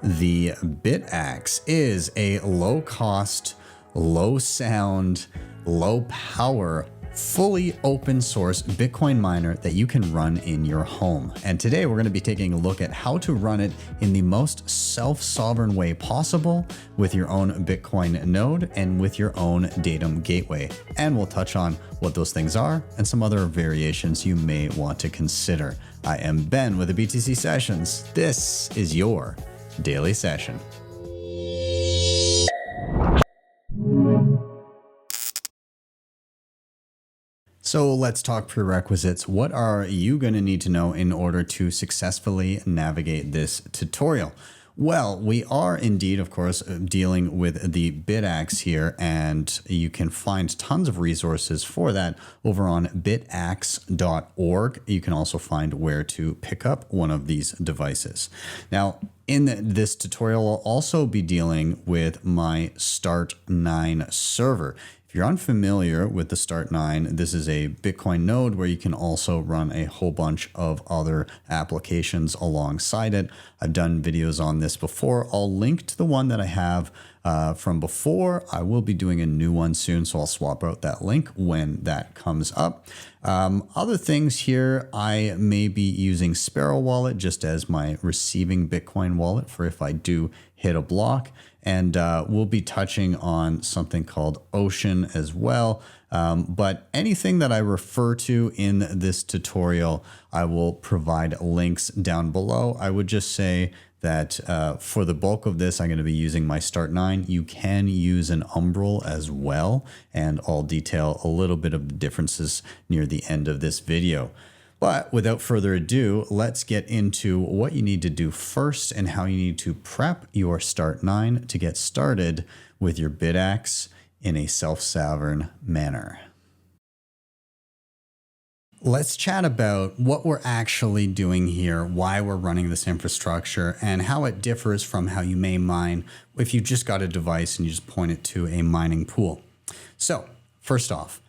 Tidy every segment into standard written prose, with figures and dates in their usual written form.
The Bitaxe is a low cost, low sound, low power, fully open source Bitcoin miner that you can run in your home. And today we're going to be taking a look at how to run it in the most self-sovereign way possible with your own Bitcoin node and with your own Datum Gateway. And we'll touch on what those things are and some other variations you may want to consider. I am Ben with the BTC Sessions. This is your daily session. So let's talk prerequisites. What are you going to need to know in order to successfully navigate this tutorial? Well, we are indeed, of course, dealing with the Bitaxe here, and you can find tons of resources for that over on bitaxe.org. You can also find where to pick up one of these devices. Now, in this tutorial, I'll also be dealing with my Start9 server. If you're unfamiliar with the Start9, this is a Bitcoin node where you can also run a whole bunch of other applications alongside it. I've done videos on this before. I'll link to the one that I have from before. I will be doing a new one soon, so I'll swap out that link when that comes up. Other things here, I may be using Sparrow Wallet just as my receiving Bitcoin wallet for if I do hit a block. And we'll be touching on something called Ocean as well. But anything that I refer to in this tutorial, I will provide links down below. I would just say that for the bulk of this, I'm going to be using my Start9. You can use an Umbrel as well, and I'll detail a little bit of the differences near the end of this video. But without further ado, let's get into what you need to do first and how you need to prep your Start9 to get started with your Bitaxe in a self-sovereign manner. Let's chat about what we're actually doing here, why we're running this infrastructure, and how it differs from how you may mine if you just got a device and you just point it to a mining pool. So first off,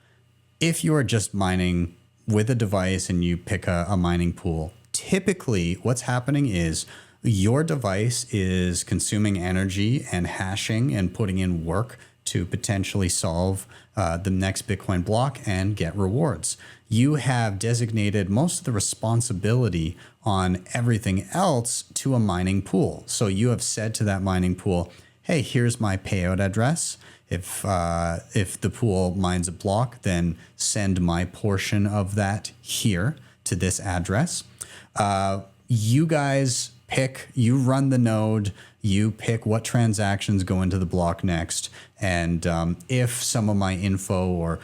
if you are just mining with a device and you pick a mining pool, typically what's happening is your device is consuming energy and hashing and putting in work to potentially solve the next Bitcoin block and get rewards. You have designated most of the responsibility on everything else to a mining pool. So you have said to that mining pool, hey, here's my payout address. If the pool mines a block, then send my portion of that here to this address. You guys pick, you run the node, you pick what transactions go into the block next. And if some of my info or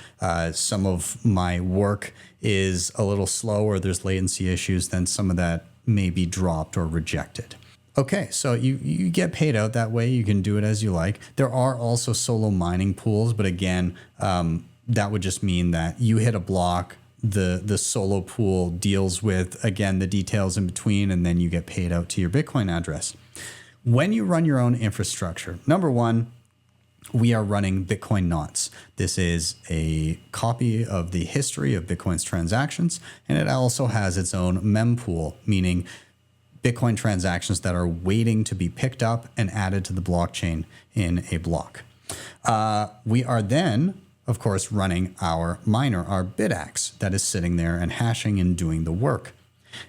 some of my work is a little slow or there's latency issues, then some of that may be dropped or rejected. Okay, so you get paid out that way. You can do it as you like. There are also solo mining pools, but again, that would just mean that you hit a block, the solo pool deals with, again, the details in between, and then you get paid out to your Bitcoin address. When you run your own infrastructure, number one, we are running Bitcoin knots. This is a copy of the history of Bitcoin's transactions, and it also has its own mempool, meaning Bitcoin transactions that are waiting to be picked up and added to the blockchain in a block. We are then, of course, running our miner, our Bitaxe, that is sitting there and hashing and doing the work.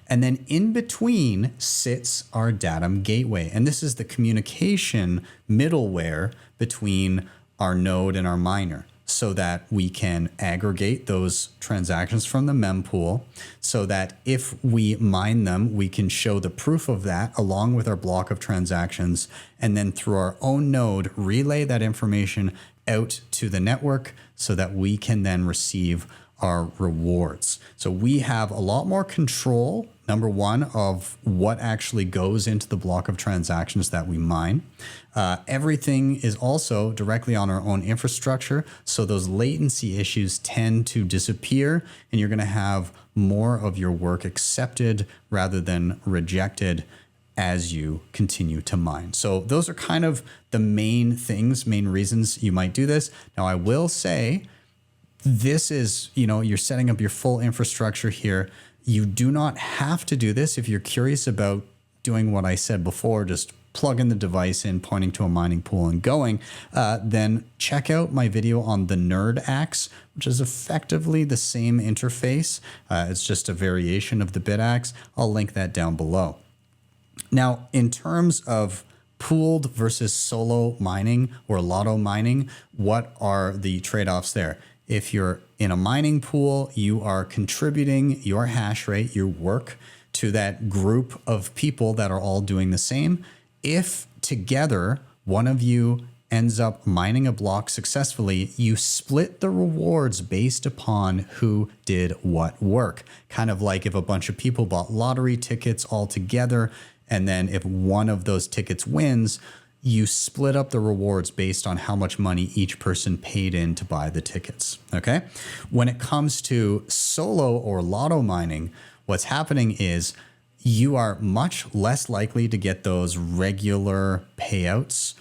And then in between sits our Datum Gateway. And this is the communication middleware between our node and our miner, so that we can aggregate those transactions from the mempool so that if we mine them, we can show the proof of that along with our block of transactions, and then through our own node, relay that information out to the network so that we can then receive our rewards. So we have a lot more control, number one, of what actually goes into the block of transactions that we mine. Everything is also directly on our own infrastructure, so those latency issues tend to disappear, and you're going to have more of your work accepted rather than rejected as you continue to mine. So those are kind of the main things, main reasons you might do this. Now, I will say, this is, you're setting up your full infrastructure here. You do not have to do this. If you're curious about doing what I said before, just plugging the device in, pointing to a mining pool and going, then check out my video on the Nerd Axe, which is effectively the same interface. It's just a variation of the Bitaxe. I'll link that down below. Now, in terms of pooled versus solo mining or lotto mining, what are the trade-offs there? If you're in a mining pool, you are contributing your hash rate, your work, to that group of people that are all doing the same. If together one of you ends up mining a block successfully, you split the rewards based upon who did what work. Kind of like if a bunch of people bought lottery tickets all together, and then if one of those tickets wins, you split up the rewards based on how much money each person paid in to buy the tickets, okay? When it comes to solo or lotto mining, what's happening is you are much less likely to get those regular payouts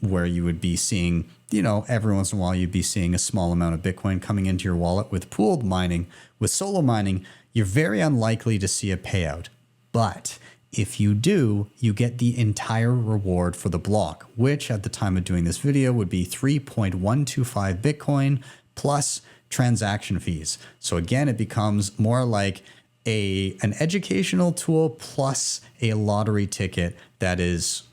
where you would be seeing, every once in a while you'd be seeing a small amount of Bitcoin coming into your wallet. With pooled mining, with solo mining, you're very unlikely to see a payout. But if you do, you get the entire reward for the block, which at the time of doing this video would be 3.125 Bitcoin plus transaction fees. So again, it becomes more like an educational tool plus a lottery ticket that is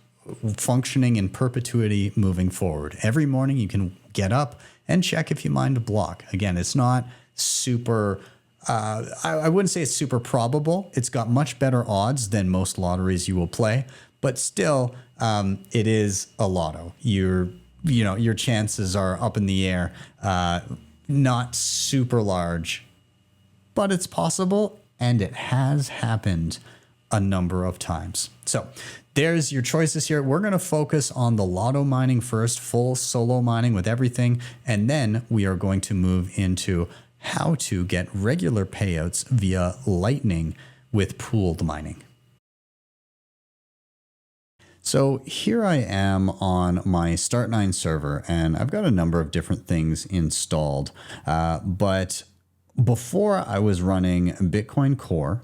functioning in perpetuity moving forward. Every morning you can get up and check if you mined a block. Again, it's not super... I wouldn't say it's super probable. It's got much better odds than most lotteries you will play, but still, it is a lotto. Your chances are up in the air, not super large, but it's possible, and it has happened a number of times. So there's your choices here. We're going to focus on the lotto mining first, full solo mining with everything, and then we are going to move into how to get regular payouts via Lightning with pooled mining. So here I am on my Start9 server, and I've got a number of different things installed. But before I was running Bitcoin Core,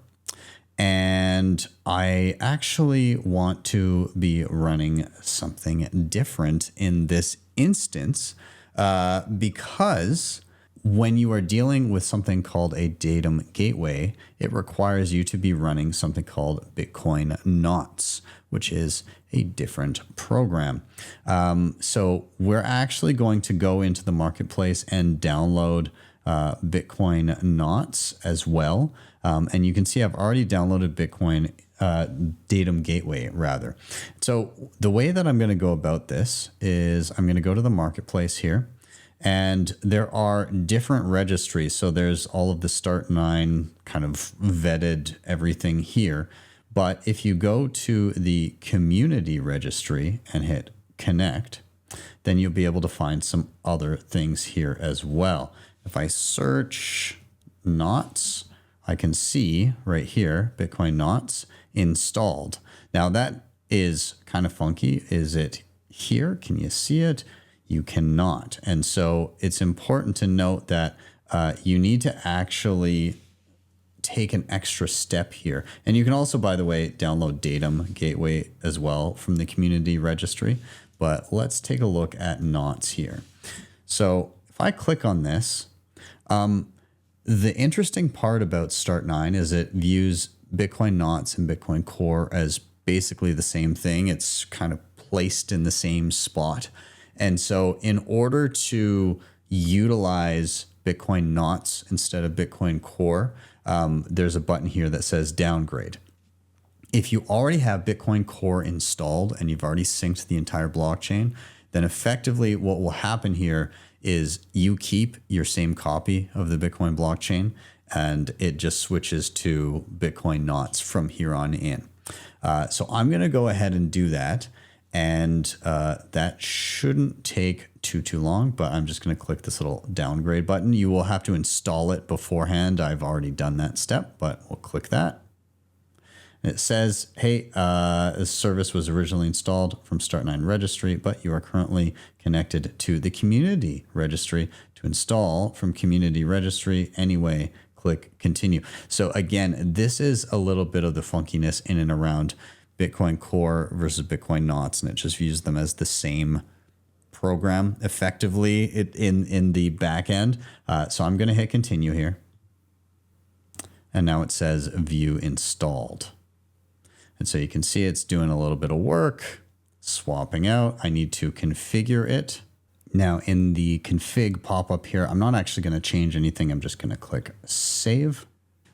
and I actually want to be running something different in this instance because when you are dealing with something called a Datum Gateway, it requires you to be running something called Bitcoin Knots, which is a different program. So we're actually going to go into the marketplace and download Bitcoin Knots as well. And you can see I've already downloaded Bitcoin Datum Gateway rather. So the way that I'm going to go about this is I'm going to go to the marketplace here. And there are different registries. So there's all of the Start9 kind of vetted everything here. But if you go to the community registry and hit connect, then you'll be able to find some other things here as well. If I search Knots, I can see right here, Bitcoin Knots installed. Now that is kind of funky. Is it here? Can you see it? You cannot. And so it's important to note that you need to actually take an extra step here. And you can also, by the way, download Datum Gateway as well from the community registry. But let's take a look at Knots here. So if I click on this, the interesting part about Start9 is it views Bitcoin Knots and Bitcoin Core as basically the same thing. It's kind of placed in the same spot. And so in order to utilize Bitcoin Knots instead of Bitcoin Core, there's a button here that says downgrade. If you already have Bitcoin Core installed and you've already synced the entire blockchain, then effectively what will happen here is you keep your same copy of the Bitcoin blockchain and it just switches to Bitcoin Knots from here on in. So I'm going to go ahead and do that. And that shouldn't take too long, but I'm just going to click this little downgrade button. You will have to install it beforehand. I've already done that step, but we'll click that. And it says, hey, this service was originally installed from Start9 registry, but you are currently connected to the community registry. To install from community registry anyway, click continue. So again, this is a little bit of the funkiness in and around Bitcoin Core versus Bitcoin Knots, and it just views them as the same program effectively in the back end. So I'm going to hit continue here. And now it says view installed. And so you can see it's doing a little bit of work, swapping out. I need to configure it. Now in the config pop-up here, I'm not actually going to change anything. I'm just going to click save.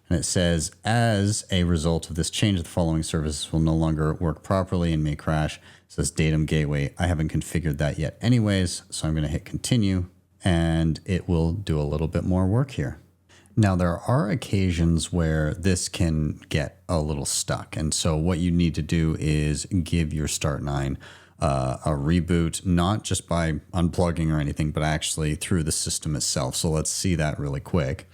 And it says, as a result of this change, the following services will no longer work properly and may crash. It says Datum Gateway. I haven't configured that yet anyways, so I'm going to hit continue, and it will do a little bit more work here. Now, there are occasions where this can get a little stuck. And so what you need to do is give your Start9 a reboot, not just by unplugging or anything, but actually through the system itself. So let's see that really quick.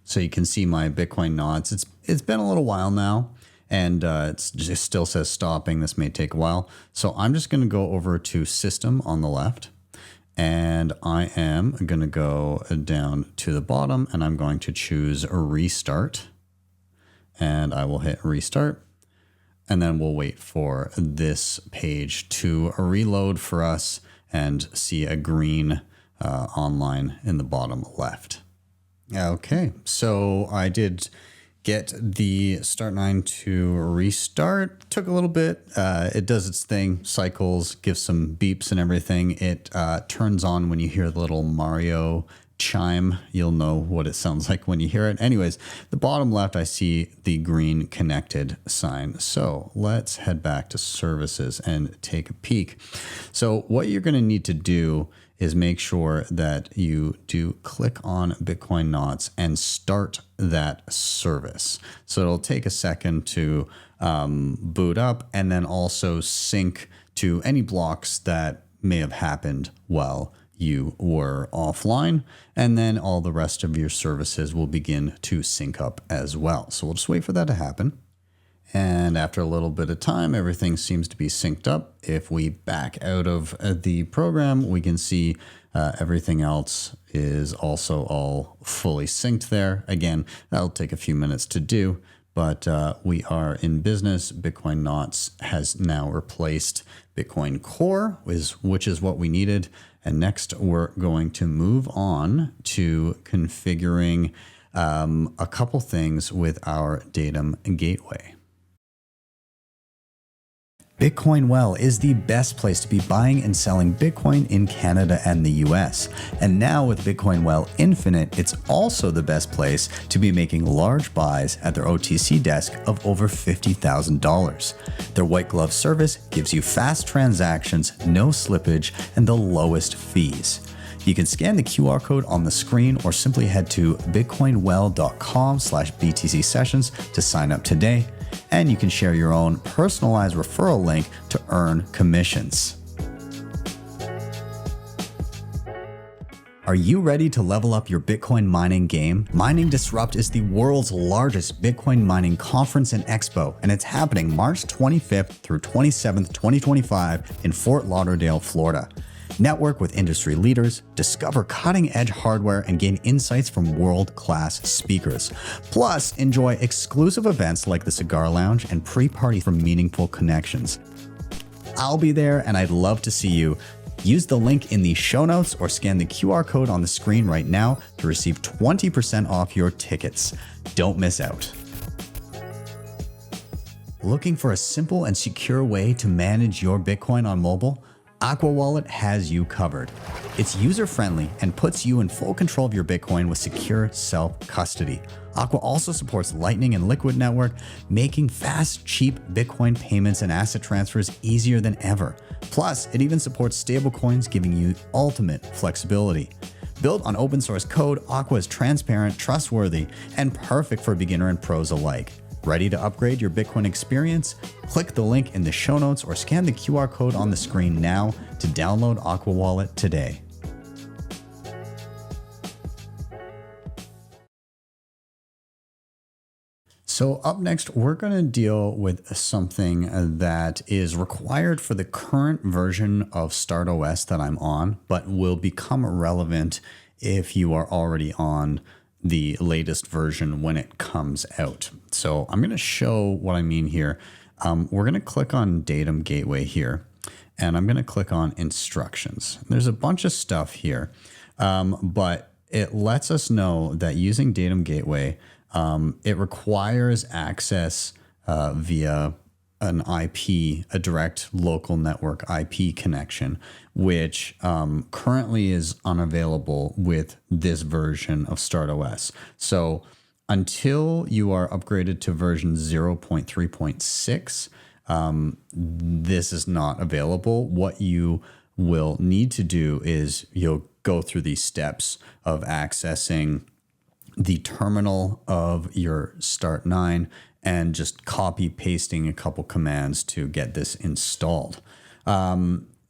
So you can see my Bitcoin Knots. It's been a little while now, and it still says stopping. This may take a while. So I'm just going to go over to System on the left, and I am going to go down to the bottom, and I'm going to choose a Restart, and I will hit Restart, and then we'll wait for this page to reload for us and see a green online in the bottom left. Okay, so I did get the Start9 to restart. Took a little bit. It does its thing, cycles, gives some beeps and everything. It turns on when you hear the little Mario chime. You'll know what it sounds like when you hear it. Anyways, the bottom left, I see the green connected sign. So let's head back to services and take a peek. So what you're going to need to do is make sure that you do click on Bitcoin Knots and start that service. So it'll take a second to boot up, and then also sync to any blocks that may have happened while you were offline, and then all the rest of your services will begin to sync up as well. So we'll just wait for that to happen. And after a little bit of time, everything seems to be synced up. If we back out of the program, we can see everything else is also all fully synced there. Again, that'll take a few minutes to do, but we are in business. Bitcoin Knots has now replaced Bitcoin Core, which is what we needed. And next, we're going to move on to configuring a couple things with our Datum Gateway. Bitcoin Well is the best place to be buying and selling Bitcoin in Canada and the US. And now with Bitcoin Well Infinite, it's also the best place to be making large buys at their OTC desk of over $50,000. Their white glove service gives you fast transactions, no slippage, and the lowest fees. You can scan the QR code on the screen or simply head to bitcoinwell.com/BTC sessions to sign up today. And you can share your own personalized referral link to earn commissions. Are you ready to level up your Bitcoin mining game? Mining Disrupt is the world's largest Bitcoin mining conference and expo, and it's happening March 25th through 27th, 2025 in Fort Lauderdale, Florida. Network with industry leaders, discover cutting-edge hardware, and gain insights from world-class speakers. Plus, enjoy exclusive events like the Cigar Lounge and pre-party for meaningful connections. I'll be there, and I'd love to see you. Use the link in the show notes or scan the QR code on the screen right now to receive 20% off your tickets. Don't miss out. Looking for a simple and secure way to manage your Bitcoin on mobile? Aqua Wallet has you covered. It's user-friendly and puts you in full control of your Bitcoin with secure self-custody. Aqua also supports Lightning and Liquid Network, making fast, cheap Bitcoin payments and asset transfers easier than ever. Plus, it even supports stablecoins, giving you ultimate flexibility. Built on open source code, Aqua is transparent, trustworthy, and perfect for beginner and pros alike. Ready to upgrade your Bitcoin experience? Click the link in the show notes or scan the QR code on the screen now to download Aqua Wallet today. So up next, we're going to deal with something that is required for the current version of StartOS that I'm on, but will become relevant if you are already on the latest version when it comes out. So I'm going to show what I mean here. we're going to click on Datum Gateway here, and I'm going to click on instructions. There's a bunch of stuff here, but it lets us know that using Datum Gateway, it requires access via an IP, a direct local network IP connection, which currently is unavailable with this version of StartOS. So until you are upgraded to version 0.3.6, this is not available. What you will need to do is you'll go through these steps of accessing the terminal of your Start9 and just copy pasting a couple commands to get this installed.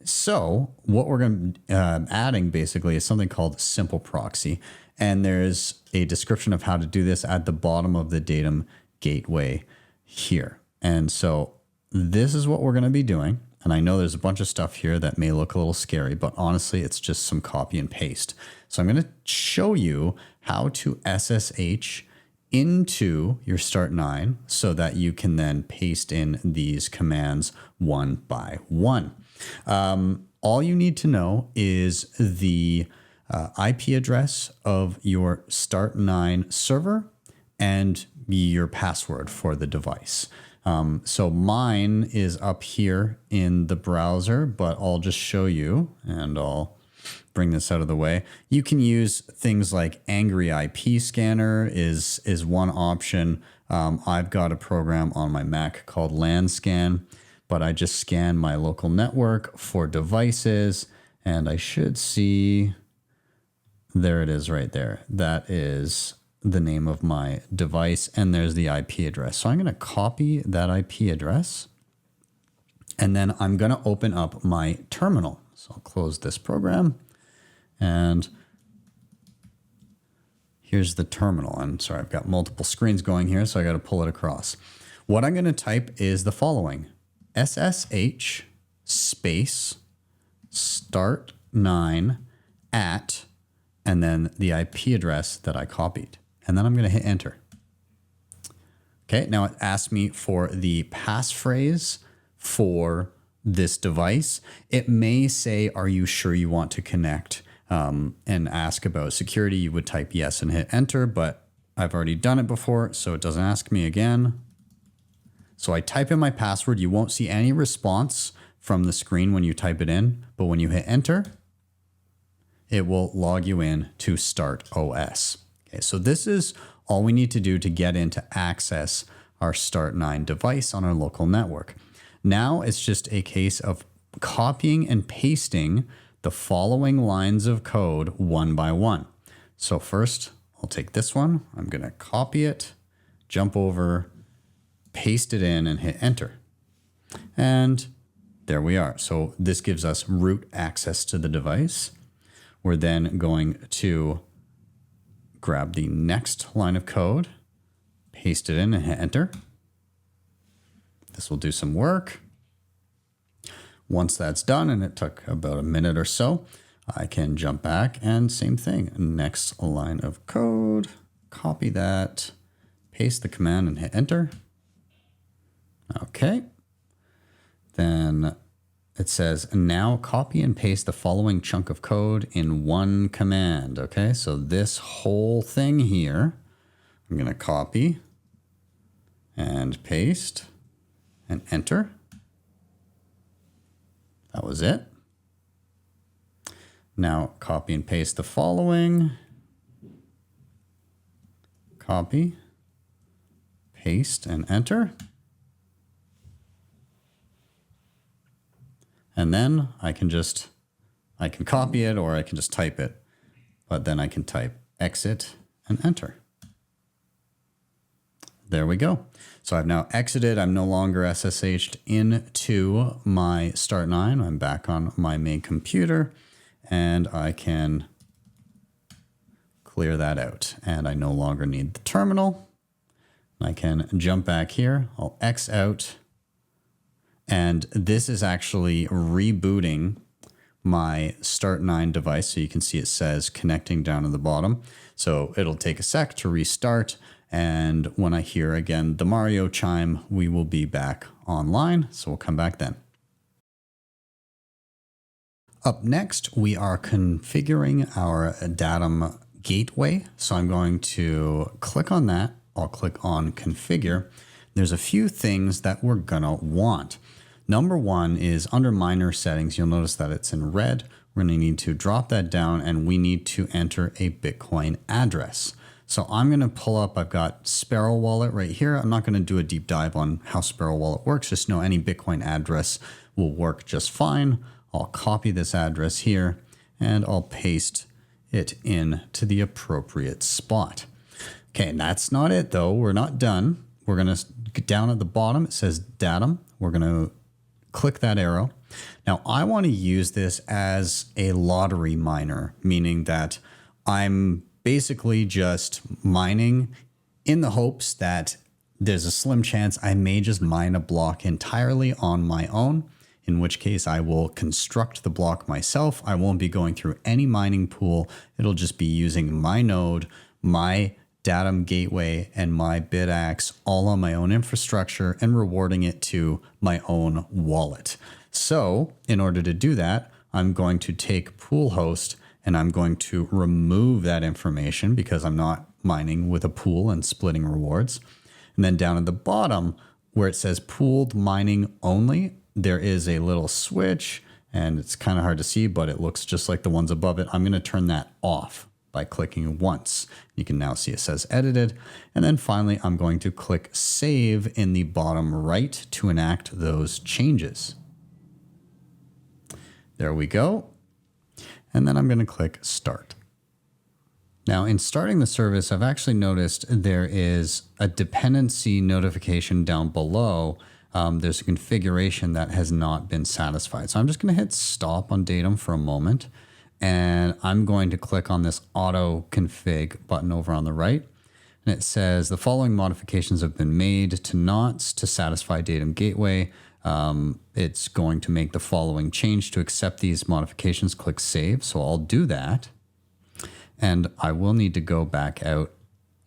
So what we're going to adding basically is something called Simple Proxy. And there's a description of how to do this at the bottom of the Datum Gateway here. And so this is what we're going to be doing. And I know there's a bunch of stuff here that may look a little scary, but honestly, it's just some copy and paste. So I'm going to show you how to SSH into your Start9 so that you can then paste in these commands one by one. All you need to know is the IP address of your Start9 server and your password for the device. So mine is up here in the browser, but I'll just show you and I'll bring this out of the way. You can use things like Angry IP Scanner is one option. I've got a program on my Mac called LANScan, but I just scan my local network for devices and I should see, there it is right there. That is the name of my device and there's the IP address. So I'm going to copy that IP address and then I'm going to open up my terminal. So I'll close this program and here's the terminal. I'm sorry, I've got multiple screens going here, so I got to pull it across. What I'm going to type is the following: SSH space Start9 at, and then the IP address that I copied. And then I'm going to hit enter. Okay, now it asks me for the passphrase for this device. It may say, are you sure you want to connect? And ask about security. You would type yes and hit enter, but I've already done it before, so it doesn't ask me again. So I type in my password. You won't see any response from the screen when you type it in, but when you hit enter, it will log you in to StartOS. Okay, so this is all we need to do to get in to access our Start9 device on our local network. Now it's just a case of copying and pasting the following lines of code one by one. So first, I'll take this one. I'm going to copy it, jump over, paste it in, and hit enter. And there we are. So this gives us root access to the device. We're then going to grab the next line of code, paste it in, and hit enter. This will do some work. Once that's done, and it took about a minute or so, I can jump back and same thing. Next line of code, copy that, paste the command and hit enter. Okay. Then it says, now copy and paste the following chunk of code in one command. Okay, so this whole thing here, I'm going to copy and paste and enter. That was it. Now copy and paste the following. Copy, paste, and enter. And then I can copy it or I can just type it, but then I can type exit and enter. There we go. So I've now exited. I'm no longer SSH'd into my Start9. I'm back on my main computer and I can clear that out. And I no longer need the terminal. I can jump back here. I'll X out. And this is actually rebooting my Start9 device. So you can see it says connecting down at the bottom. So it'll take a sec to restart. And when I hear again the Mario chime, we will be back online. So we'll come back then. Up next, we are configuring our Datum Gateway. So I'm going to click on that. I'll click on Configure. There's a few things that we're going to want. Number one is under Miner Settings. You'll notice that it's in red. We're going to need to drop that down, and we need to enter a Bitcoin address. So I'm going to pull up, I've got Sparrow Wallet right here. I'm not going to do a deep dive on how Sparrow Wallet works. Just know any Bitcoin address will work just fine. I'll copy this address here and I'll paste it in to the appropriate spot. Okay, and that's not it though. We're not done. We're going to get down at the bottom. It says Datum. We're going to click that arrow. Now I want to use this as a lottery miner, meaning that I'm basically just mining in the hopes that there's a slim chance I may just mine a block entirely on my own, in which case I will construct the block myself. I won't be going through any mining pool. It'll just be using my node, my Datum Gateway, and my Bitaxe all on my own infrastructure and rewarding it to my own wallet. So in order to do that, I'm going to take pool host and I'm going to remove that information because I'm not mining with a pool and splitting rewards. And then down at the bottom where it says pooled mining only, there is a little switch and it's kind of hard to see, but it looks just like the ones above it. I'm going to turn that off by clicking once. You can now see it says edited. And then finally, I'm going to click save in the bottom right to enact those changes. There we go. And then I'm going to click start. Now in starting the service, I've actually noticed there is a dependency notification down below. There's a configuration that has not been satisfied. So I'm just going to hit stop on Datum for a moment. And I'm going to click on this auto config button over on the right. And it says the following modifications have been made to knots to satisfy Datum Gateway. It's going to make the following change to accept these modifications. Click save. So I'll do that. And I will need to go back out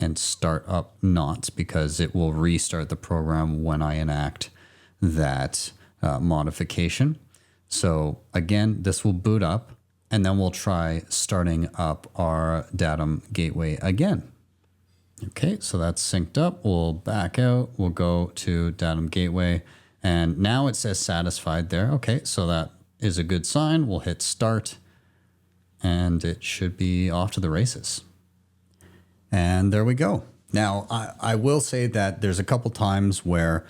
and start up knots because it will restart the program when I enact that modification. So again, this will boot up and then we'll try starting up our Datum Gateway again. Okay, so that's synced up. We'll back out. We'll go to Datum Gateway. And now it says satisfied there. Okay, so that is a good sign. We'll hit start and it should be off to the races. And there we go. Now, I will say that there's a couple times where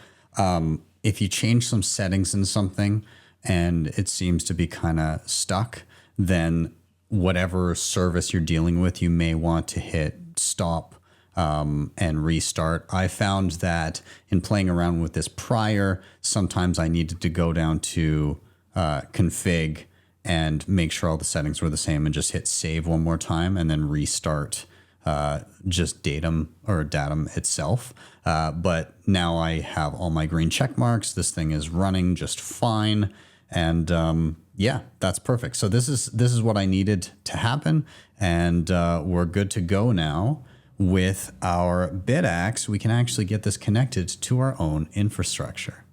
if you change some settings in something and it seems to be kind of stuck, then whatever service you're dealing with, you may want to hit stop and restart. I found that in playing around with this prior, sometimes I needed to go down to config and make sure all the settings were the same and just hit save one more time and then restart just Datum itself. But now I have all my green check marks. This thing is running just fine. And yeah, that's perfect. So this is what I needed to happen. And we're good to go now. With our Bitaxe, we can actually get this connected to our own infrastructure.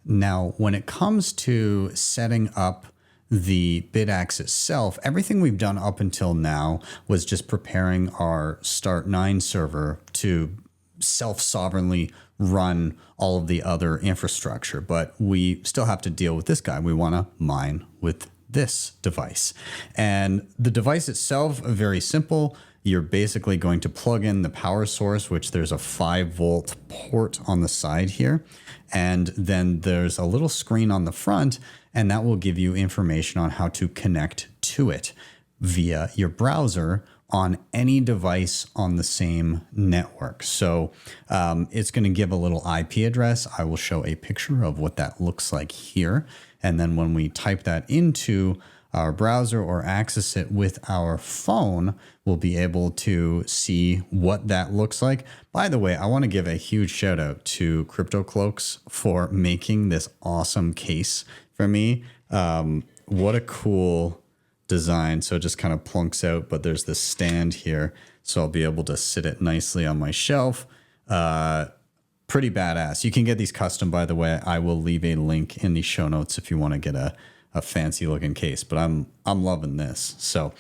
Now, when it comes to setting up the Bitaxe itself, everything we've done up until now was just preparing our Start9 server to self-sovereignly run all of the other infrastructure. But we still have to deal with this guy. We want to mine with this device. And the device itself, very simple. You're basically going to plug in the power source, which there's a 5-volt port on the side here. And then there's a little screen on the front, and that will give you information on how to connect to it via your browser on any device on the same network. So it's going to give a little IP address. I will show a picture of what that looks like here. And then when we type that into our browser or access it with our phone, we'll be able to see what that looks like. By the way, I want to give a huge shout out to Cryptocloaks for making this awesome case for me. What a cool design. So it just kind of plunks out, but there's this stand here. So I'll be able to sit it nicely on my shelf. Pretty badass. You can get these custom, by the way. I will leave a link in the show notes if you want to get a fancy looking case, but I'm loving this. So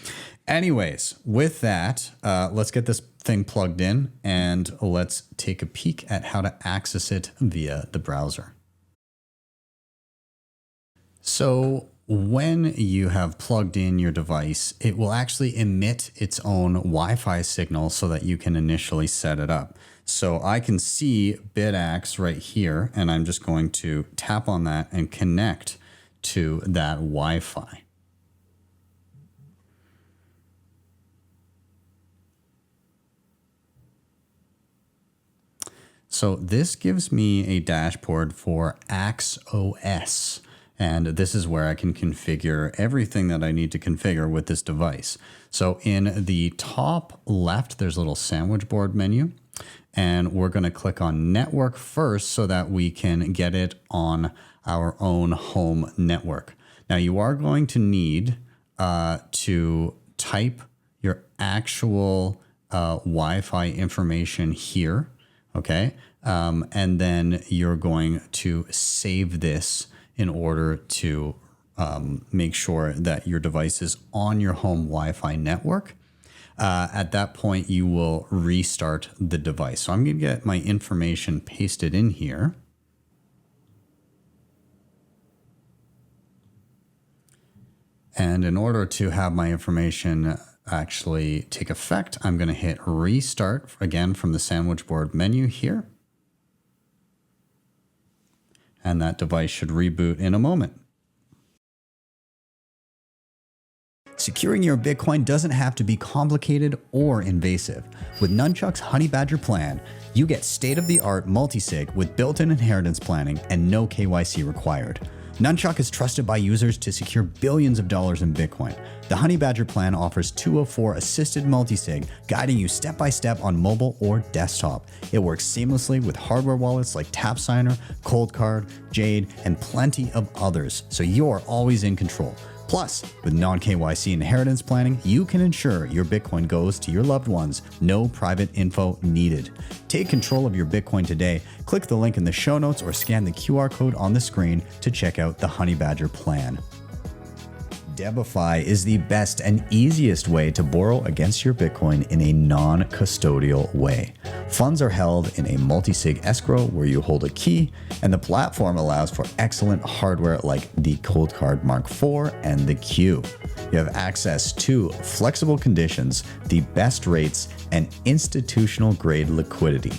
anyways, with that, let's get this thing plugged in and let's take a peek at how to access it via the browser. So when you have plugged in your device, it will actually emit its own Wi-Fi signal so that you can initially set it up. So I can see Bitaxe right here, and I'm just going to tap on that and connect to that Wi-Fi. So this gives me a dashboard for Axe OS. And this is where I can configure everything that I need to configure with this device. So in the top left, there's a little sandwich board menu. And we're going to click on network first so that we can get it on our own home network. Now you are going to need to type your actual Wi-Fi information here. Okay. And then you're going to save this in order to make sure that your device is on your home Wi-Fi network. At that point, you will restart the device. So I'm going to get my information pasted in here. And in order to have my information actually take effect, I'm going to hit restart again from the sandwich board menu here. And that device should reboot in a moment. Securing your Bitcoin doesn't have to be complicated or invasive. With Nunchuck's Honey Badger plan, you get state-of-the-art multi-sig with built-in inheritance planning and no KYC required. Nunchuck is trusted by users to secure billions of dollars in Bitcoin. The Honey Badger plan offers 204 assisted multi-sig, guiding you step-by-step on mobile or desktop. It works seamlessly with hardware wallets like TapSigner, Coldcard, Jade, and plenty of others, so you're always in control. Plus, with non-KYC inheritance planning, you can ensure your Bitcoin goes to your loved ones. No private info needed. Take control of your Bitcoin today. Click the link in the show notes or scan the QR code on the screen to check out the Honey Badger plan. Debify is the best and easiest way to borrow against your Bitcoin in a non-custodial way. Funds are held in a multi-sig escrow where you hold a key, and the platform allows for excellent hardware like the Coldcard Mark IV and the Q. You have access to flexible conditions, the best rates, and institutional-grade liquidity.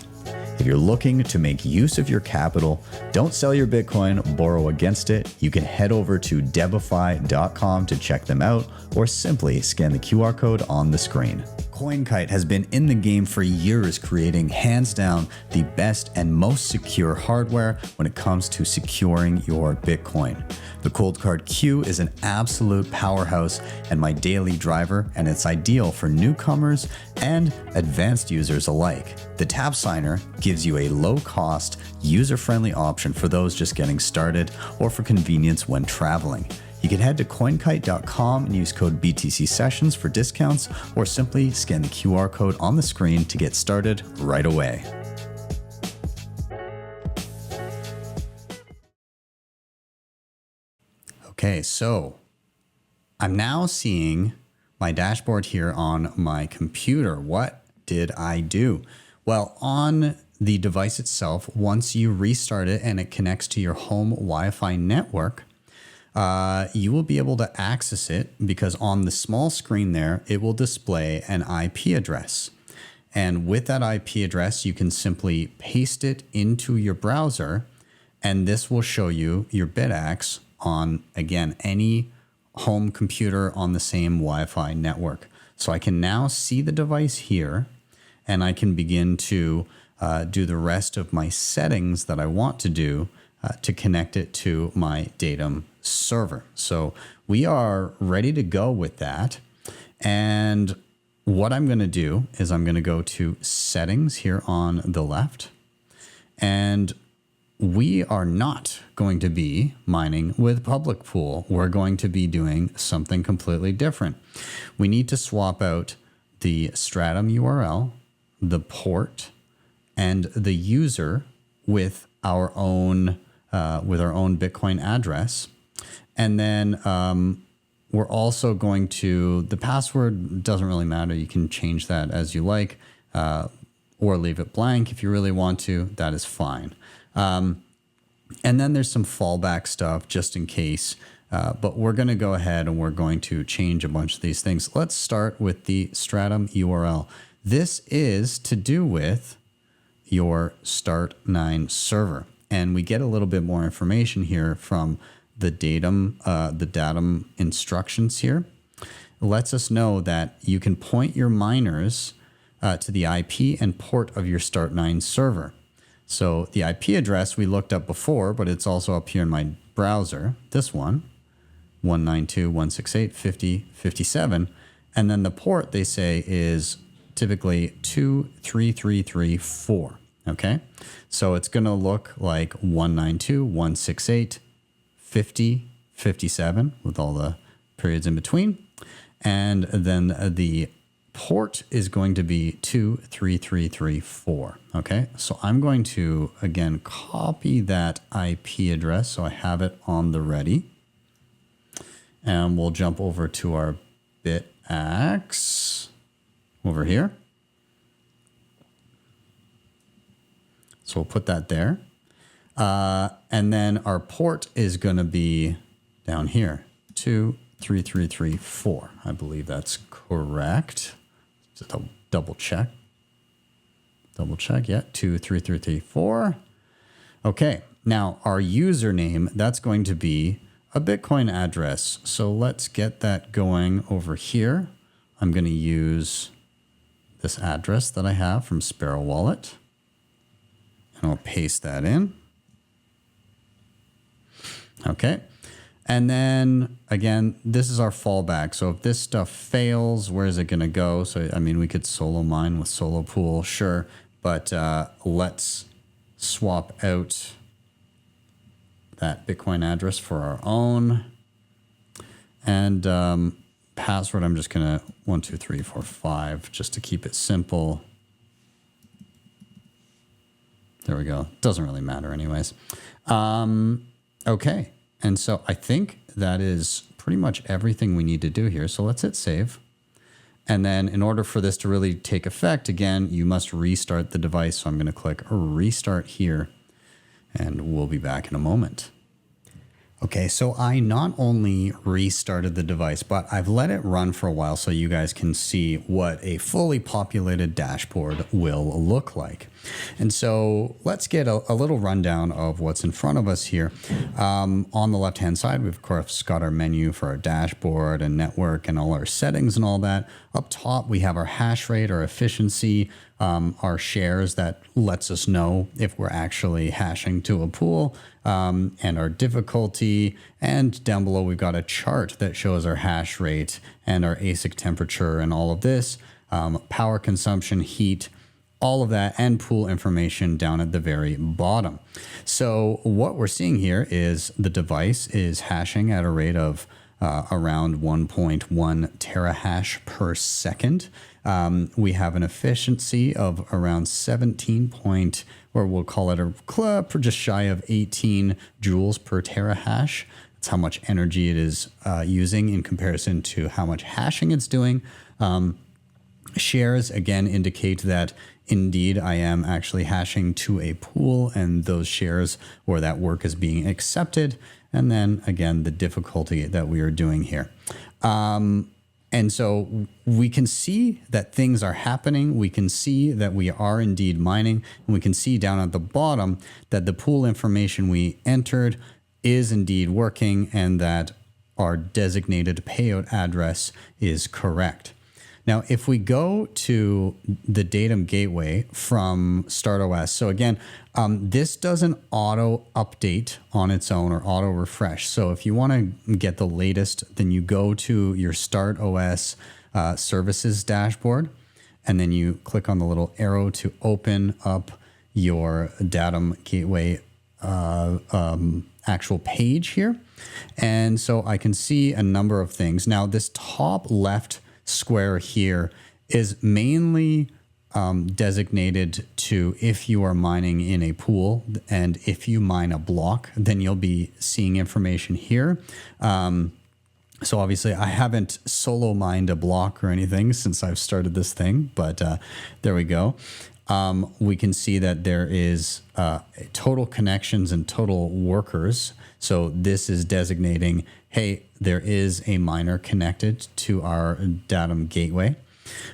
If you're looking to make use of your capital, don't sell your Bitcoin, borrow against it. You can head over to debify.com to check them out, or simply scan the QR code on the screen. CoinKite has been in the game for years, creating hands down the best and most secure hardware when it comes to securing your Bitcoin. The Coldcard Q is an absolute powerhouse and my daily driver, and it's ideal for newcomers and advanced users alike. The TapSigner gives you a low-cost, user-friendly option for those just getting started or for convenience when traveling. You can head to coinkite.com and use code BTC Sessions for discounts, or simply scan the QR code on the screen to get started right away. Okay, so I'm now seeing my dashboard here on my computer. What did I do? Well, on the device itself, once you restart it and it connects to your home Wi-Fi network, you will be able to access it because on the small screen there, it will display an IP address. And with that IP address, you can simply paste it into your browser, and this will show you your Bitaxe on, again, any home computer on the same Wi-Fi network. So I can now see the device here, and I can begin to do the rest of my settings that I want to do to connect it to my Datum server. So we are ready to go with that. And what I'm going to do is I'm going to go to settings here on the left. And we are not going to be mining with public pool. We're going to be doing something completely different. We need to swap out the Stratum URL, the port, and the user with our own Bitcoin address. And then we're also going to, the password doesn't really matter. You can change that as you like, or leave it blank if you really want to. That is fine. And then there's some fallback stuff just in case. But we're going to go ahead and we're going to change a bunch of these things. Let's start with the Stratum URL. This is to do with your Start9 server. And we get a little bit more information here from the datum instructions here. It lets us know that you can point your miners to the IP and port of your Start9 server. So the IP address we looked up before, but it's also up here in my browser, this one, 192.168.50.57. And then the port, they say, is typically 23334. Okay, so it's going to look like 192.168.50.57 with all the periods in between. And then the port is going to be 23334. Okay, so I'm going to, again, copy that IP address so I have it on the ready. And we'll jump over to our Bitaxe over here. So we'll put that there. And then our port is going to be down here, 23334. I believe that's correct. Just double check. Double check, yeah, 23334. Okay, now our username, that's going to be a Bitcoin address. So let's get that going over here. I'm going to use this address that I have from Sparrow Wallet. And I'll paste that in. Okay. And then again, this is our fallback. So if this stuff fails, where is it going to go? So, I mean, we could solo mine with solo pool, sure. But let's swap out that Bitcoin address for our own. And password, I'm just going to 12345 just to keep it simple. There we go. Doesn't really matter anyways. Okay. And so I think that is pretty much everything we need to do here. So let's hit save. And then in order for this to really take effect, again, you must restart the device. So I'm going to click restart here and we'll be back in a moment. Okay, so I not only restarted the device, but I've let it run for a while so you guys can see what a fully populated dashboard will look like. And so let's get a little rundown of what's in front of us here. On the left-hand side, we've of course got our menu for our dashboard and network and all our settings and all that. Up top, we have our hash rate, our efficiency, our shares that lets us know if we're actually hashing to a pool, and our difficulty. And down below, we've got a chart that shows our hash rate and our ASIC temperature and all of this, power consumption, heat, all of that, and pool information down at the very bottom. So what we're seeing here is the device is hashing at a rate of around 1.1 terahash per second. We have an efficiency of around 17 or we'll call it just shy of 18 joules per terahash. That's how much energy it is using in comparison to how much hashing it's doing. Shares, again, indicate that indeed I am actually hashing to a pool and those shares or that work is being accepted. And then again, the difficulty that we are doing here. And so we can see that things are happening. We can see that we are indeed mining. And we can see down at the bottom that the pool information we entered is indeed working and that our designated payout address is correct. Now, if we go to the Datum Gateway from StartOS, so again, this doesn't auto update on its own or auto refresh. So if you want to get the latest, then you go to your StartOS services dashboard, and then you click on the little arrow to open up your Datum Gateway actual page here. And so I can see a number of things. Now, this top left square here is mainly designated to if you are mining in a pool, and if you mine a block, then you'll be seeing information here. So obviously I haven't solo mined a block or anything since I've started this thing, but there we go. We can see that there is total connections and total workers. So this is designating, hey, there is a miner connected to our Datum Gateway.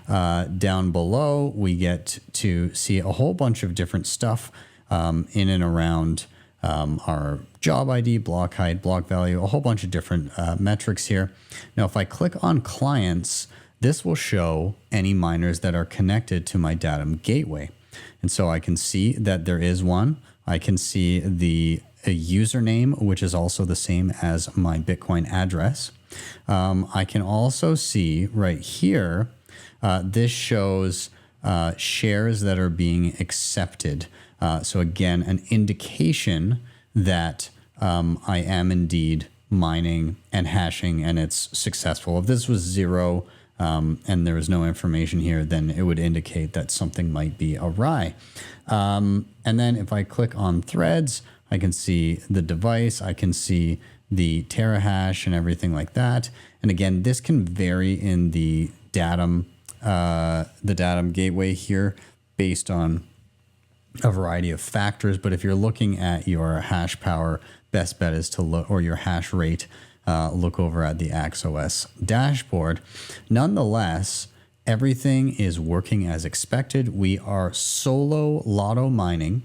Down below, we get to see a whole bunch of different stuff in and around our job ID, block height, block value, a whole bunch of different metrics here. Now, if I click on clients, this will show any miners that are connected to my Datum Gateway. And so I can see that there is one. I can see a username, which is also the same as my Bitcoin address. I can also see right here, this shows shares that are being accepted. So again, an indication that I am indeed mining and hashing and it's successful. If this was 0 and there was no information here, then it would indicate that something might be awry. And then if I click on threads, I can see the device, I can see the terahash and everything like that. And again, this can vary in the Datum Gateway here based on a variety of factors. But if you're looking at your hash power, best bet is to look, or your hash rate, look over at the AXOS dashboard. Nonetheless, everything is working as expected. We are solo lotto mining.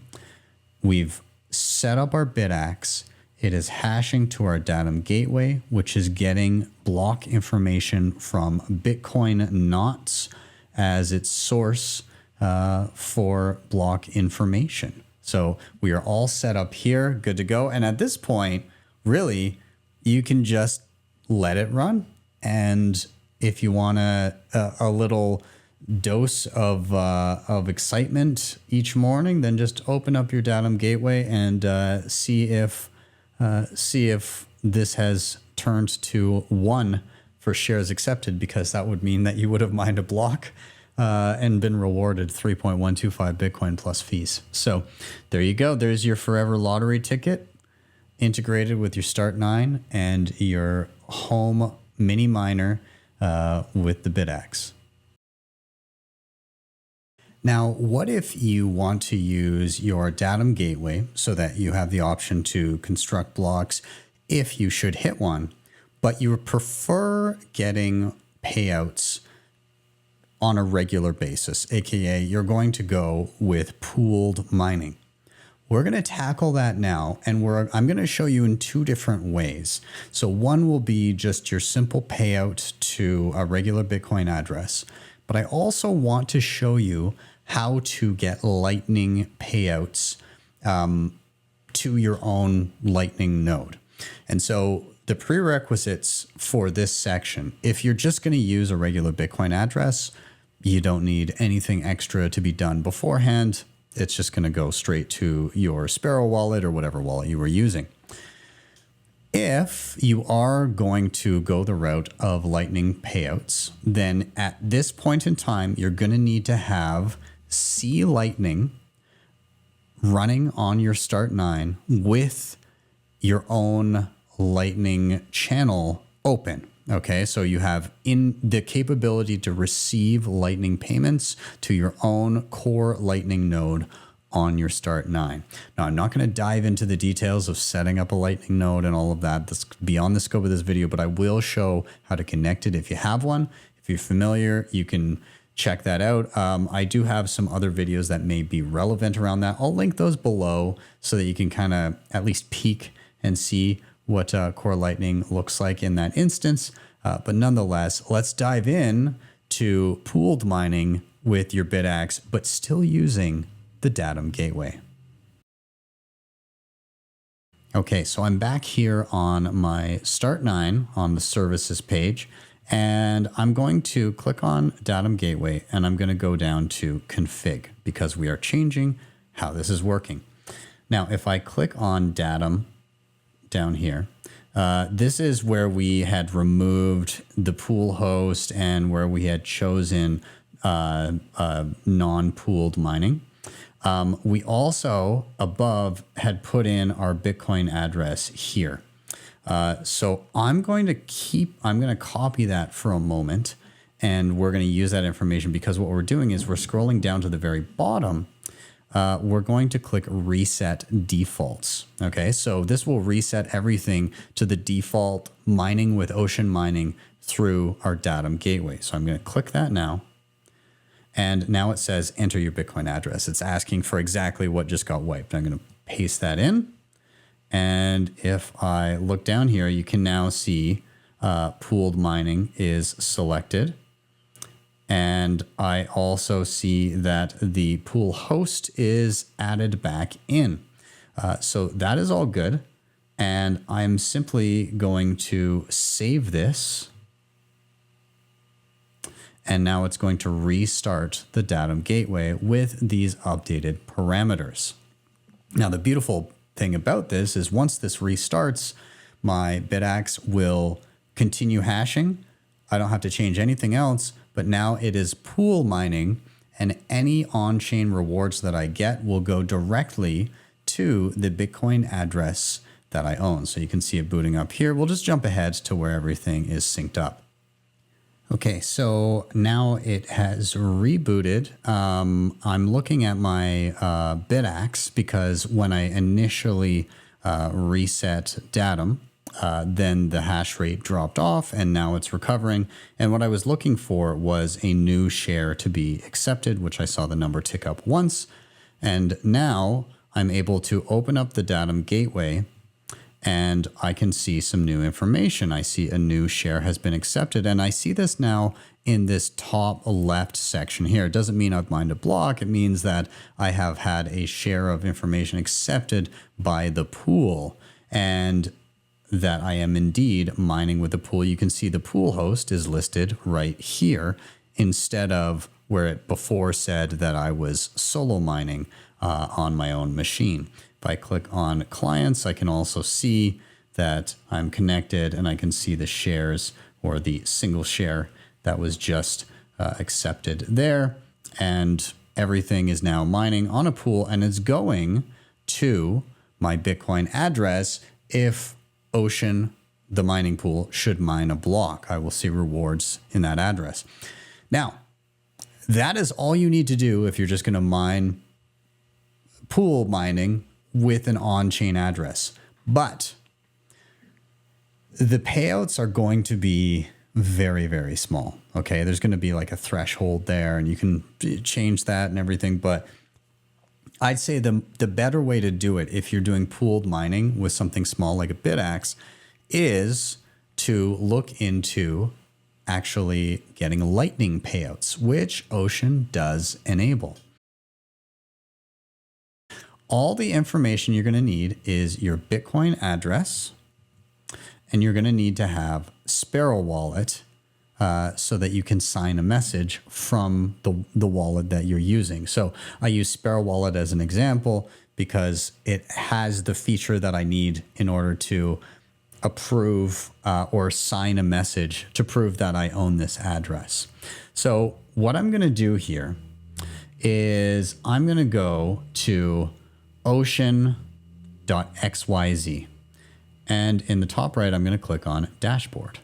We've set up our Bitaxe. It is hashing to our Datum Gateway, which is getting block information from Bitcoin knots as its source for block information. So we are all set up here, good to go. And at this point, really, you can just let it run. And if you want a little dose of excitement each morning, then just open up your Datum Gateway and see if this has turned to 1 for shares accepted, because that would mean that you would have mined a block and been rewarded 3.125 Bitcoin plus fees. So there you go. There's your forever lottery ticket integrated with your Start9 and your home mini miner with the Bitaxe. Now, what if you want to use your Datum Gateway so that you have the option to construct blocks if you should hit one, but you prefer getting payouts on a regular basis, aka you're going to go with pooled mining? We're going to tackle that now, and I'm going to show you in 2 different ways. So one will be just your simple payout to a regular Bitcoin address, but I also want to show you how to get Lightning payouts to your own Lightning node. And so the prerequisites for this section, if you're just going to use a regular Bitcoin address, you don't need anything extra to be done beforehand. It's just going to go straight to your Sparrow wallet or whatever wallet you were using. If you are going to go the route of Lightning payouts, then at this point in time, you're going to need to have C Lightning running on your Start9 with your own Lightning channel open. Okay, so you have in the capability to receive Lightning payments to your own core Lightning node on your Start9. Now, I'm not going to dive into the details of setting up a Lightning node and all of that. That's beyond the scope of this video, but I will show how to connect it if you have one. If you're familiar, you can check that out. I do have some other videos that may be relevant around that. I'll link those below so that you can kind of at least peek and see what core Lightning looks like in that instance. But nonetheless, let's dive in to pooled mining with your Bitaxe, but still using the Datum Gateway. Okay, so I'm back here on my Start9 on the services page, and I'm going to click on Datum Gateway, and I'm going to go down to config because we are changing how this is working. Now, if I click on Datum down here, this is where we had removed the pool host and where we had chosen non-pooled mining. We also above had put in our Bitcoin address here. So I'm going to copy that for a moment, and we're going to use that information because what we're doing is we're scrolling down to the very bottom. We're going to click reset defaults. Okay, so this will reset everything to the default mining with Ocean Mining through our Datum Gateway. So I'm going to click that now. And now it says enter your Bitcoin address. It's asking for exactly what just got wiped. I'm going to paste that in. And if I look down here, you can now see pooled mining is selected. And I also see that the pool host is added back in. So that is all good. And I'm simply going to save this. And now it's going to restart the Datum Gateway with these updated parameters. Now, the beautiful thing about this is once this restarts, my Bitaxe will continue hashing. I don't have to change anything else, but now it is pool mining, and any on-chain rewards that I get will go directly to the Bitcoin address that I own. So you can see it booting up here. We'll just jump ahead to where everything is synced up. Okay, so now it has rebooted. I'm looking at my Bitaxe because when I initially reset Datum, then the hash rate dropped off and now it's recovering. And what I was looking for was a new share to be accepted, which I saw the number tick up once. And now I'm able to open up the Datum Gateway and I can see some new information. I see a new share has been accepted, and I see this now in this top left section here. It doesn't mean I've mined a block. It means that I have had a share of information accepted by the pool and that I am indeed mining with the pool. You can see the pool host is listed right here instead of where it before said that I was solo mining on my own machine. If I click on clients, I can also see that I'm connected and I can see the shares or the single share that was just accepted there. And everything is now mining on a pool and it's going to my Bitcoin address. If Ocean, the mining pool, should mine a block, I will see rewards in that address. Now, that is all you need to do if you're just going to mine pool mining with an on-chain address. But the payouts are going to be very, very small. Okay, there's going to be like a threshold there and you can change that and everything. But I'd say the better way to do it if you're doing pooled mining with something small like a Bitaxe is to look into actually getting Lightning payouts, which Ocean does enable. All the information you're going to need is your Bitcoin address, and you're going to need to have Sparrow Wallet so that you can sign a message from the wallet that you're using. So I use Sparrow Wallet as an example because it has the feature that I need in order to approve or sign a message to prove that I own this address. So what I'm going to do here is I'm going to go to ocean.xyz. And in the top right, I'm going to click on dashboard.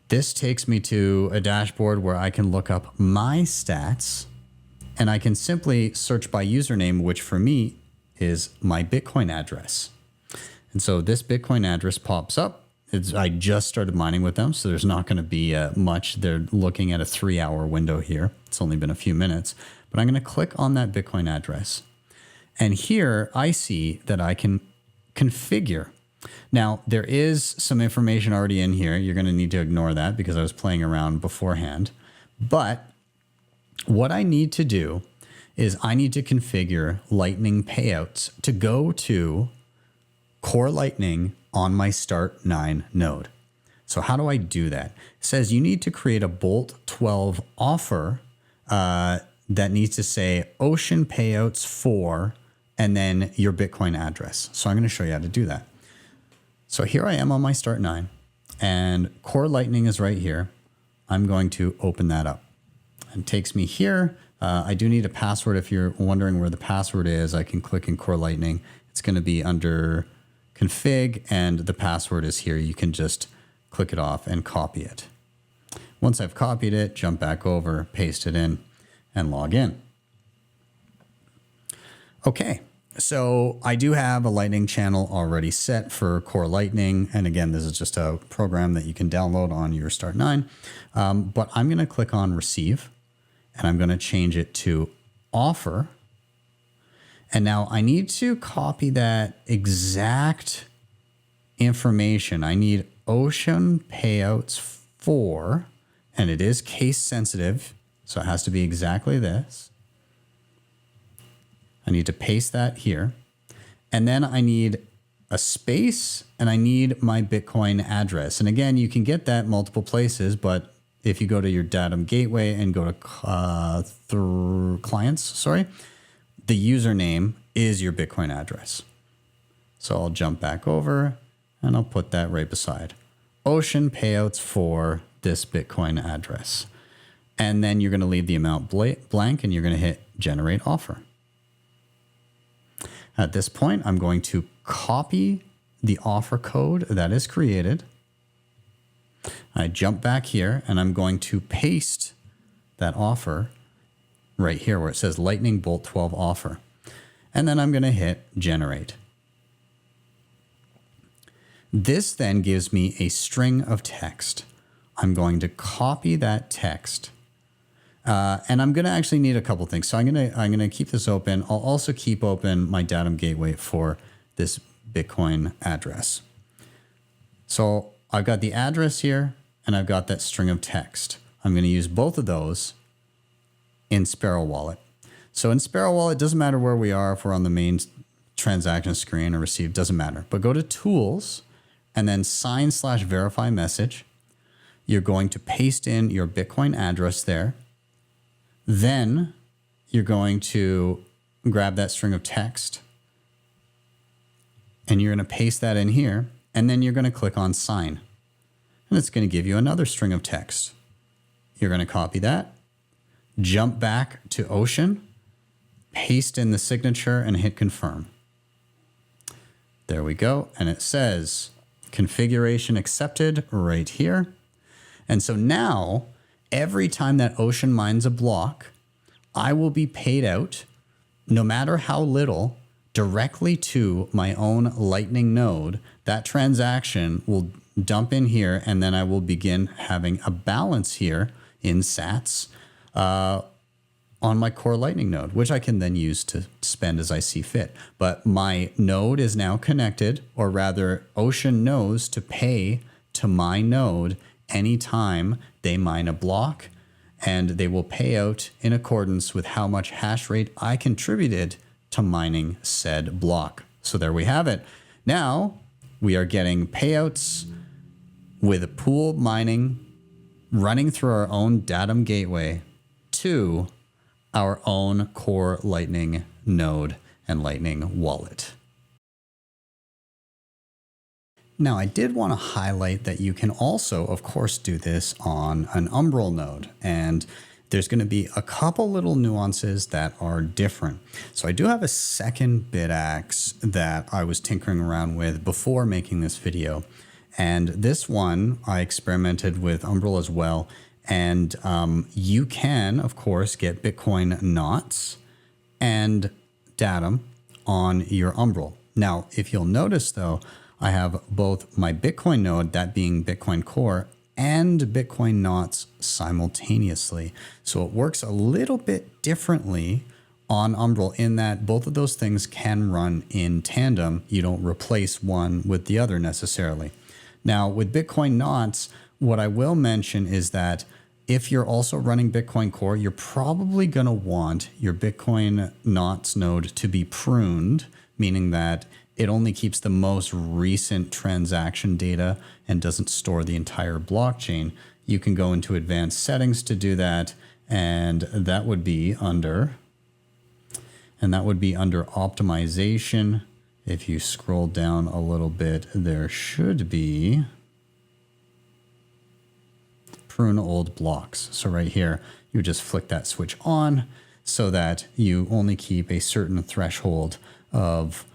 This takes me to a dashboard where I can look up my stats and I can simply search by username, which for me is my Bitcoin address. And so this Bitcoin address pops up. I just started mining with them, so there's not going to be much. They're looking at a 3-hour window here. It's only been a few minutes, but I'm going to click on that Bitcoin address. And here I see that I can configure. Now, there is some information already in here. You're going to need to ignore that because I was playing around beforehand. But what I need to do is I need to configure Lightning payouts to go to Core Lightning on my Start9 node. So how do I do that? It says you need to create a Bolt 12 offer that needs to say Ocean payouts for, and then your Bitcoin address. So I'm going to show you how to do that. So here I am on my Start9, and Core Lightning is right here. I'm going to open that up. It takes me here. I do need a password. If you're wondering where the password is, I can click in Core Lightning. It's going to be under config, and the password is here. You can just click it off and copy it. Once I've copied it, jump back over, paste it in, and log in. Okay, so I do have a Lightning channel already set for Core Lightning. And again, this is just a program that you can download on your Start9. But I'm going to click on Receive, and I'm going to change it to Offer. And now I need to copy that exact information. I need Ocean payouts for, and it is case sensitive, so it has to be exactly this. I need to paste that here. And then I need a space, and I need my Bitcoin address. And again, you can get that multiple places, but if you go to your Datum Gateway and go to clients, the username is your Bitcoin address. So I'll jump back over and I'll put that right beside Ocean payouts for this Bitcoin address. And then you're going to leave the amount blank, and you're going to hit Generate Offer. At this point, I'm going to copy the offer code that is created. I jump back here, and I'm going to paste that offer right here where it says Lightning Bolt 12 offer. And then I'm going to hit Generate. This then gives me a string of text. I'm going to copy that text. And I'm going to actually need a couple things. So I'm going to keep this open. I'll also keep open my Datum Gateway for this Bitcoin address. So I've got the address here, and I've got that string of text. I'm going to use both of those in Sparrow Wallet. So in Sparrow Wallet, it doesn't matter where we are, if we're on the main transaction screen or receive, doesn't matter. But go to Tools, and then sign/verify message. You're going to paste in your Bitcoin address there. Then you're going to grab that string of text, and you're going to paste that in here. And then you're going to click on Sign. And it's going to give you another string of text. You're going to copy that, jump back to Ocean, paste in the signature, and hit Confirm. There we go. And it says configuration accepted right here. And so now, every time that Ocean mines a block, I will be paid out, no matter how little, directly to my own Lightning node. That transaction will dump in here, and then I will begin having a balance here in sats on my Core Lightning node, which I can then use to spend as I see fit. But my node is now connected, or rather Ocean knows to pay to my node anytime they mine a block, and they will pay out in accordance with how much hash rate I contributed to mining said block. So there we have it. Now we are getting payouts with a pool mining running through our own Datum Gateway to our own Core Lightning node and Lightning wallet. Now, I did want to highlight that you can also, of course, do this on an Umbrel node, and there's going to be a couple little nuances that are different. So I do have a second Bitaxe that I was tinkering around with before making this video, and this one I experimented with Umbrel as well, and you can, of course, get Bitcoin knots and Datum on your Umbrel. Now, if you'll notice, though, I have both my Bitcoin node, that being Bitcoin Core, and Bitcoin knots simultaneously. So it works a little bit differently on Umbrel in that both of those things can run in tandem. You don't replace one with the other necessarily. Now, with Bitcoin knots, what I will mention is that if you're also running Bitcoin Core, you're probably going to want your Bitcoin knots node to be pruned, meaning that it only keeps the most recent transaction data and doesn't store the entire blockchain. You can go into advanced settings to do that, and that would be under, and that would be under optimization. If you scroll down a little bit, there should be prune old blocks. So right here, you just flick that switch on so that you only keep a certain threshold of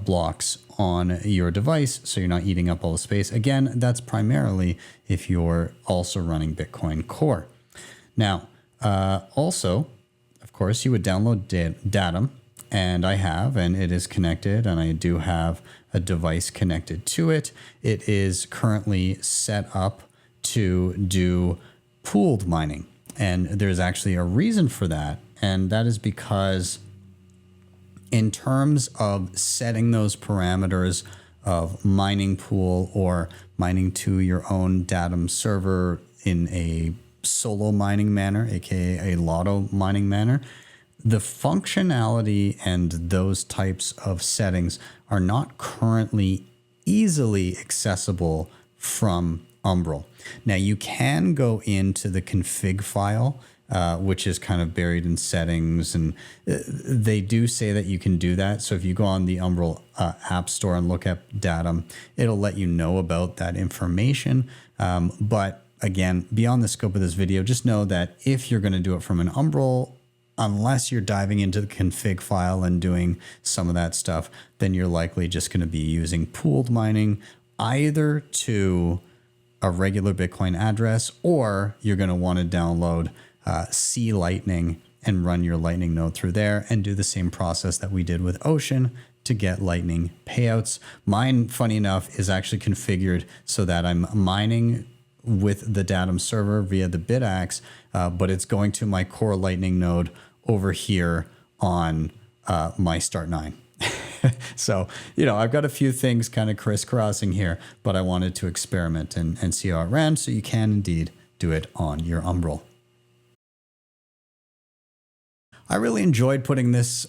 blocks on your device, so you're not eating up all the space. Again, that's primarily if you're also running Bitcoin Core. Now, also, of course, you would download Datum, and I have, and it is connected, and I do have a device connected to it. It is currently set up to do pooled mining, and there's actually a reason for that, and that is because in terms of setting those parameters of mining pool or mining to your own Datum server in a solo mining manner, aka a lotto mining manner, the functionality and those types of settings are not currently easily accessible from Umbrel. Now you can go into the config file, which is kind of buried in settings, and they do say that you can do that. So if you go on the Umbrel App Store and look at Datum, it'll let you know about that information. But again, beyond the scope of this video, just know that if you're going to do it from an Umbrel, unless you're diving into the config file and doing some of that stuff, then you're likely just going to be using pooled mining either to a regular Bitcoin address, or you're going to want to download C Lightning and run your Lightning node through there and do the same process that we did with Ocean to get Lightning payouts. Mine, funny enough, is actually configured so that I'm mining with the Datum server via the Bitaxe, but it's going to my core Lightning node over here on my Start9. So, you know, I've got a few things kind of crisscrossing here, but I wanted to experiment and see how it ran, so you can indeed do it on your Umbrel. I really enjoyed putting this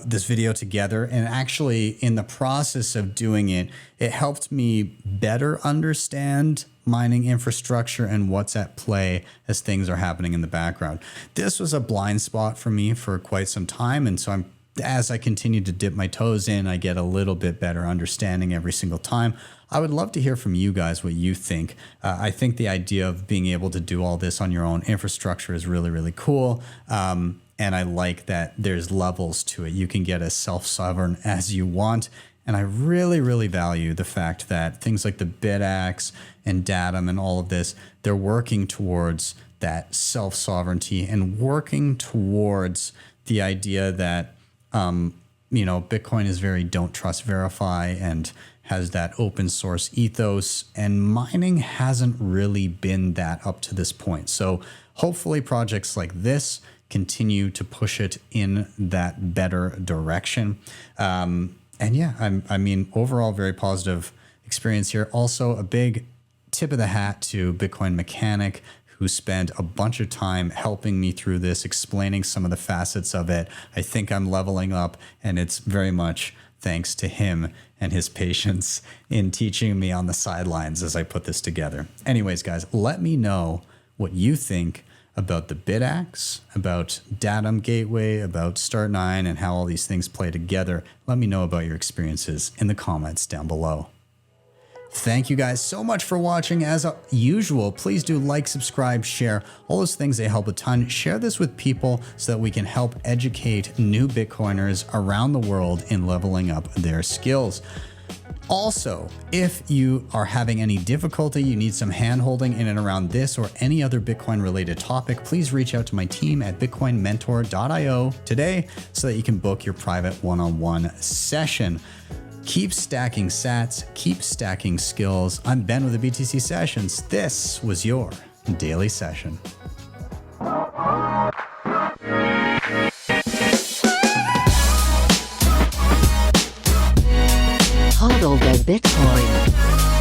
this video together, and actually in the process of doing it, it helped me better understand mining infrastructure and what's at play as things are happening in the background. This was a blind spot for me for quite some time, and so as I continue to dip my toes in, I get a little bit better understanding every single time. I would love to hear from you guys what you think. I think the idea of being able to do all this on your own infrastructure is really, really cool. And I like that there's levels to it. You can get as self-sovereign as you want. And I really, really value the fact that things like the Bitaxe and Datum and all of this, they're working towards that self-sovereignty and working towards the idea that you know, Bitcoin is very don't trust, verify, and has that open source ethos, and mining hasn't really been that up to this point. So hopefully projects like this continue to push it in that better direction. And yeah, I mean, overall, very positive experience here. Also, a big tip of the hat to Bitcoin Mechanic, who spent a bunch of time helping me through this, explaining some of the facets of it. I think I'm leveling up, and it's very much thanks to him and his patience in teaching me on the sidelines as I put this together. Anyways, guys, let me know what you think about the Bitaxe, about Datum Gateway, about Start9, and how all these things play together. Let me know about your experiences in the comments down below. Thank you guys so much for watching. As usual, please do like, subscribe, share, all those things. They help a ton. Share this with people so that we can help educate new Bitcoiners around the world in leveling up their skills. Also, if you are having any difficulty, you need some hand-holding in and around this or any other Bitcoin related topic, please reach out to my team at bitcoinmentor.io today so that you can book your private one-on-one session. Keep stacking sats, keep stacking skills. I'm Ben with the BTC Sessions. This was your daily session. Hodl the Bitcoin.